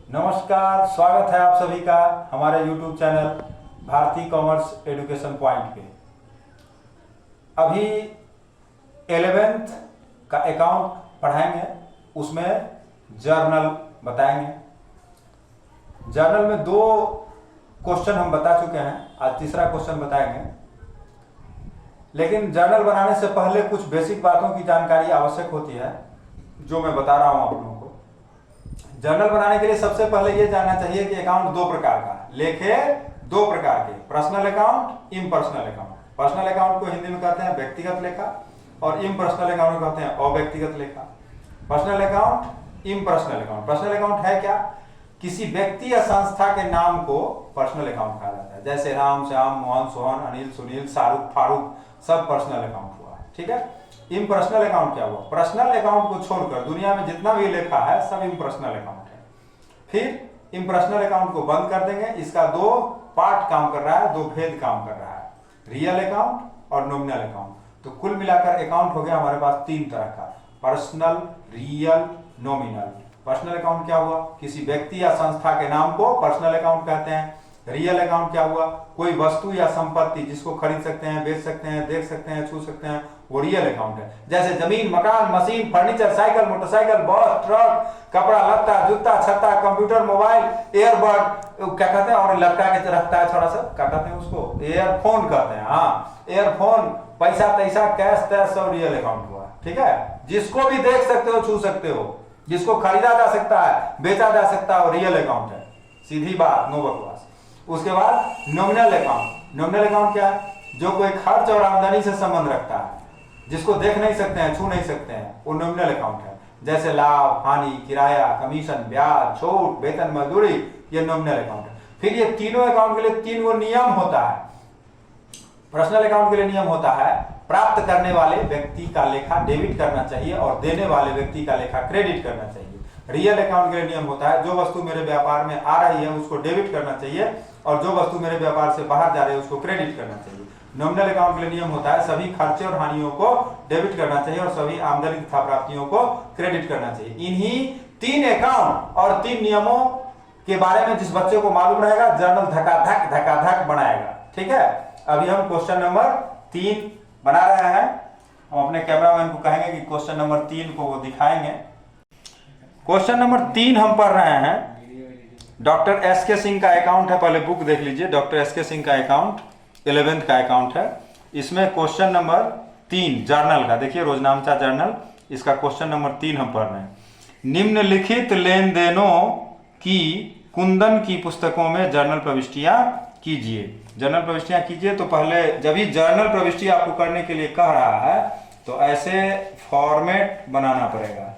नमस्कार, स्वागत है आप सभी का हमारे YouTube channel Bharti commerce education point पे। अभी 11th का अकाउंट पढ़ाएंगे, उसमें जर्नल बताएंगे। जर्नल में 2 क्वेश्चन हम बता चुके हैं, आज तीसरा क्वेश्चन बताएंगे। लेकिन जर्नल बनाने से पहले कुछ बेसिक बातों की जानकारी आवश्यक होती है, जो मैं बता रहा हूं आप लोगों को। जर्नल बनाने के लिए सबसे पहले यह जानना चाहिए कि अकाउंट 2 प्रकार का, लेखे 2 प्रकार के, personal account, impersonal account. Personal account को हिंदी में कहते हैं व्यक्तिगत लेखा और इम्पर्सनल अकाउंट को कहते हैं अव्यक्तिगत लेखा। Personal account, impersonal account. Personal account है क्या? किसी व्यक्ति या संस्था के नाम को पर्सनल अकाउंट कहा जाता है, जैसे राम, श्याम, मोहन, सोहन, अनिल, सुनील, शाहरुख, फारूक, सब पर्सनल अकाउंट हुआ। ठीक है। इम्पर्सनल अकाउंट क्या हुआ? पर्सनल अकाउंट को छोड़कर दुनिया में जितना भी लेखा है सब इम्पर्सनल अकाउंट है। फिर इम्पर्सनल अकाउंट को बंद कर देंगे। इसका 2 पार्ट काम कर रहा है, 2 भेद काम कर रहा है, रियल अकाउंट और नॉमिनल अकाउंट। तो कुल मिलाकर अकाउंट हो गया हमारे पास 3 तरह का, personal, real, nominal. Personal account क्या हुआ? किसी व्यक्ति या संस्था के नाम को पर्सनल अकाउंट कहते हैं। रियल अकाउंट क्या हुआ? कोई वस्तु या संपत्ति जिसको खरीद सकते हैं, बेच सकते हैं, देख सकते हैं, छू सकते हैं, वो रियल अकाउंट है। जैसे जमीन, मकान, मशीन, फर्नीचर, साइकिल, मोटरसाइकिल, बस, ट्रक, कपड़ा लत्ता, जूता, छत्ता, कंप्यूटर, मोबाइल, एयरबड, क्या कहते हैं, और लटका के रखता है थोड़ा सा, क्या कहते हैं उसको, एयरफोन कहते हैं। हाँ, एयरफोन, पैसा तैसा, कैश तैश, सब रियल अकाउंट हुआ। ठीक है। जिसको भी देख सकते हो, छू सकते हो, जिसको खरीदा जा सकता है, बेचा जा सकता है, वो रियल अकाउंट है। सीधी बात, नो बकवास। उसके बाद नॉमिनल अकाउंट। नॉमिनल अकाउंट क्या है? जो कोई खर्च और आमदनी से संबंध रखता है, जिसको देख नहीं सकते हैं, छू नहीं सकते हैं, वो नॉमिनल अकाउंट है। जैसे लाभ, हानि, किराया, कमीशन, ब्याज, छूट, वेतन, मजदूरी, ये नॉमिनल अकाउंट है। फिर ये तीनों अकाउंट के लिए 3 वो नियम होता है। पर्सनल अकाउंट के लिए नियम होता है, प्राप्त करने वाले व्यक्ति का लेखा डेबिट करना चाहिए और देने वाले व्यक्ति का लेखा क्रेडिट करना चाहिए। रियल अकाउंट के लिए नियम होता है, जो वस्तु मेरे व्यापार में आ रही है उसको डेबिट करना चाहिए और जो वस्तु मेरे व्यापार से बाहर जा रही है उसको क्रेडिट करना चाहिए। नॉमिनल अकाउंट के लिए नियम होता है, सभी खर्चे और हानियों को डेबिट करना चाहिए और सभी आमदनी तथा प्राप्तियों को क्रेडिट करना चाहिए। इन्हीं 3 अकाउंट और 3 नियमों के बारे में जिस बच्चे को मालूम रहेगा, जर्नल धकाधक बनाएगा। ठीक है। अभी हम क्वेश्चन नंबर 3 बना रहे हैं। हम अपने कैमरामैन को कहेंगे कि क्वेश्चन नंबर 3 को वो दिखाएंगे। क्वेश्चन नंबर 3 हम पढ़ रहे हैं। Doctor S K. सिंह का अकाउंट है, पहले बुक देख लीजिए। Doctor S K. सिंह का अकाउंट 11th का अकाउंट है। इसमें क्वेश्चन नंबर 3 जर्नल का, देखिए रोजनामचा जर्नल, इसका क्वेश्चन नंबर 3 हम पढ़ रहे हैं। निम्नलिखित लेन देनों की कुंदन की पुस्तकों में जर्नल प्रविष्टियां कीजिए। जर्नल प्रविष्टियां कीजिए, तो पहले जब ही जर्नल प्रविष्टि आपको करने के लिए कह रहा है तो ऐसे फॉर्मेट बनाना पड़ेगा।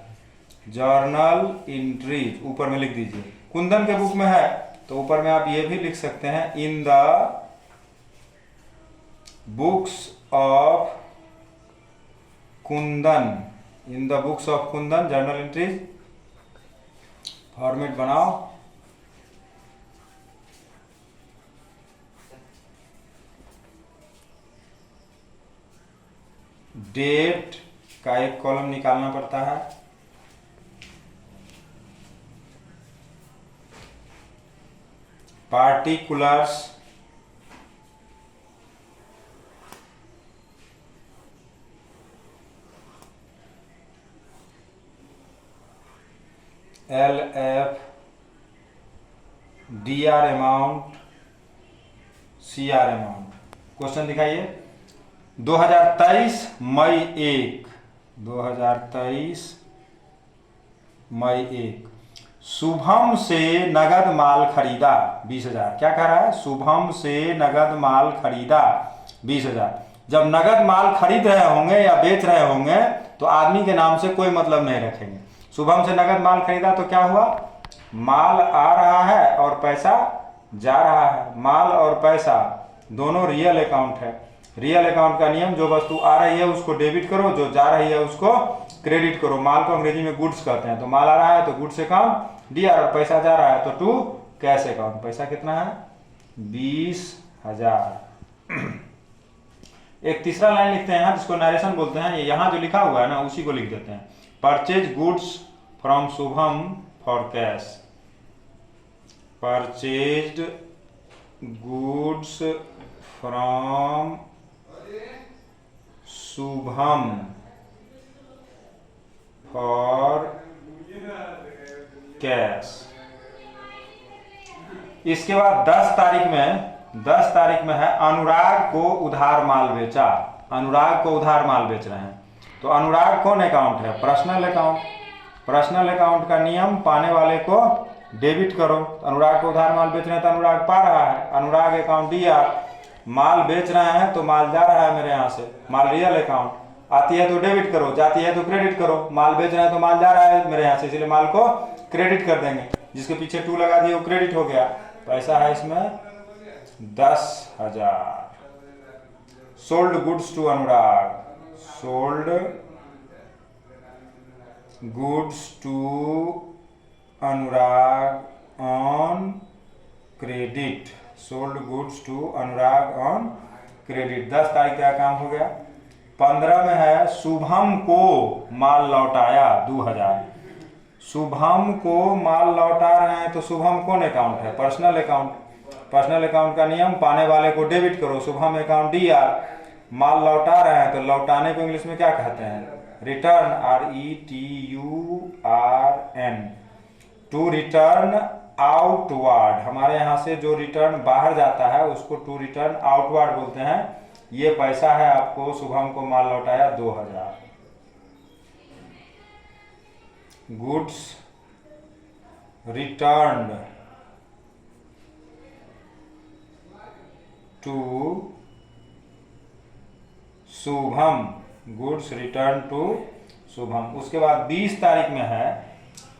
जर्नल एंट्रीज ऊपर में लिख दीजिए। कुंदन के बुक में है तो ऊपर में आप ये भी लिख सकते हैं, in the books of Kundan, in the books of Kundan journal entries. Format बनाओ। डेट का एक कॉलम निकालना पड़ता है। Particulars, LF, DR amount, CR amount. Question दिखाइए। 2023 मई 1, 2023 मई 1, शुभम से नगद माल खरीदा 20,000। क्या कह रहा है? शुभम से नगद माल खरीदा 20,000। जब नगद माल खरीद रहे होंगे या बेच रहे होंगे तो आदमी के नाम से कोई मतलब नहीं रखेंगे। शुभम से नगद माल खरीदा तो क्या हुआ? माल आ रहा है और पैसा जा रहा है। माल और पैसा दोनों रियल अकाउंट है। रियल अकाउंट का नियम, जो वस्तु आ रही है उसको डेबिट करो, जो जा रही है उसको क्रेडिट करो। माल को अंग्रेजी में गुड्स कहते हैं, तो माल आ रहा है तो गुड्स अकाउंट DR, और पैसा जा रहा है तो टू कैश अकाउंट। पैसा कितना है? 20,000। एक तीसरा लाइन लिखते हैं जिसको नरेशन बोलते हैं। यहाँ जो लिखा हुआ है ना उसी को लिख देते हैं। Purchase goods from Shubham for cash. Purchased goods from Shubham for cash. इसके बाद 10 तारीख में है अनुराग को उधार माल बेचा। अनुराग को उधार माल बेच रहे हैं, तो अनुराग कौन अकाउंट है? Personal account. पर्सनल अकाउंट का नियम, पाने वाले को डेबिट करो। अनुराग को उधार माल बेच रहे हैं तो अनुराग पा रहा है, अनुराग अकाउंट दिया। माल बेच रहे हैं तो माल जा रहा है मेरे यहाँ से, माल रियल अकाउंट। आती है तो डेबिट करो, जाती है तो क्रेडिट करो। माल बेच रहे हैं तो माल जा रहा है मेरे यहाँ से, इसलिए माल को क्रेडिट कर देंगे। जिसके पीछे 2 लगा दिए वो क्रेडिट हो गया। पैसा है इसमें 10,000। Sold goods to Anurag, sold goods to Anurag on credit, sold goods to Anurag on credit. 10 तारीख का काम हो गया। 15 में है शुभम को माल लौटाया 2,000। शुभम को माल लौटा रहे हैं तो शुभम कौन अकाउंट है? Personal account. पर्सनल अकाउंट का नियम, पाने वाले को डेबिट करो। शुभम अकाउंट दिया, माल लौटा रहे हैं तो लौटाने को इंग्लिश में क्या कहते हैं? Return, RETURN। To return outward, हमारे यहाँ से जो रिटर्न बाहर जाता है उसको टू रिटर्न आउटवर्ड बोलते हैं। ये पैसा है आपको, शुभम को माल लौटाया 2,000। Goods returned to Shubham, goods return to Shubham. उसके बाद 20 तारीख में है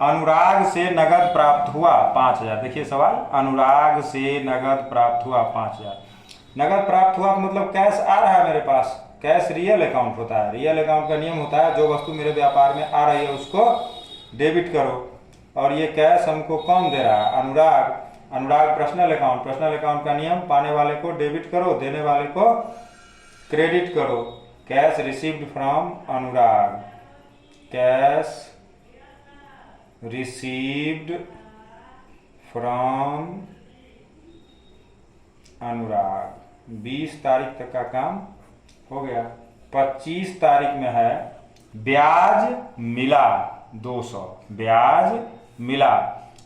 अनुराग से नगद प्राप्त हुआ 5,000। देखिए सवाल, अनुराग से नगद प्राप्त हुआ 5,000। नगद प्राप्त हुआ मतलब कैश आ रहा है मेरे पास। कैश रियल अकाउंट होता है। रियल अकाउंट का नियम होता है, जो वस्तु मेरे व्यापार में आ रही है उसको डेबिट करो। और ये कैश हमको कौन दे रहा है? अनुराग। अनुराग पर्सनल अकाउंट। पर्सनल अकाउंट का नियम, पाने वाले को डेबिट करो, देने वाले को क्रेडिट करो। Cash received from Anurag, cash received from Anurag. 20 तारीख तक का काम हो गया। 25 तारीख में है ब्याज मिला 200। ब्याज मिला,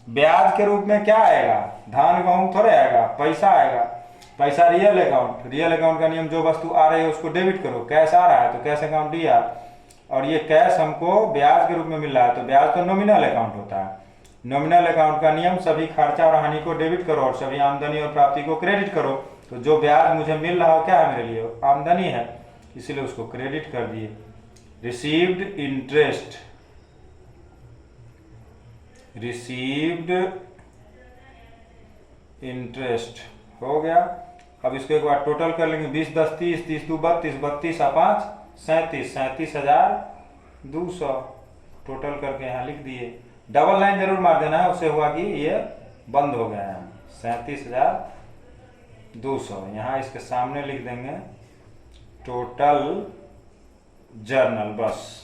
ब्याज के रूप में क्या आएगा? धान गेहूं थोड़े आएगा, पैसा आएगा। पैसा रियल अकाउंट। रियल अकाउंट का नियम, जो वस्तु आ रही है उसको डेबिट करो। कैश आ रहा है तो कैश अकाउंट दिया, और ये कैश हमको ब्याज के रूप में मिल रहा है तो ब्याज तो नॉमिनल अकाउंट होता है। नॉमिनल अकाउंट का नियम, सभी खर्चा और हानि को डेबिट करो और सभी आमदनी और प्राप्ति को क्रेडिट करो। तो जो ब्याज मुझे मिल रहा है क्या है मेरे लिए? आमदनी है, इसीलिए उसको क्रेडिट कर दिए। रिसीव्ड इंटरेस्ट, रिसीव्ड इंटरेस्ट हो गया। अब इसको एक बार टोटल कर लेंगे। 20 10 30, 30 2 32, 32 और 5 37, 37,200 टोटल करके यहाँ लिख दिए। डबल लाइन जरूर मार देना है, उससे हुआ कि ये बंद हो गया है। 37,200 यहाँ इसके सामने लिख देंगे टोटल जर्नल, बस।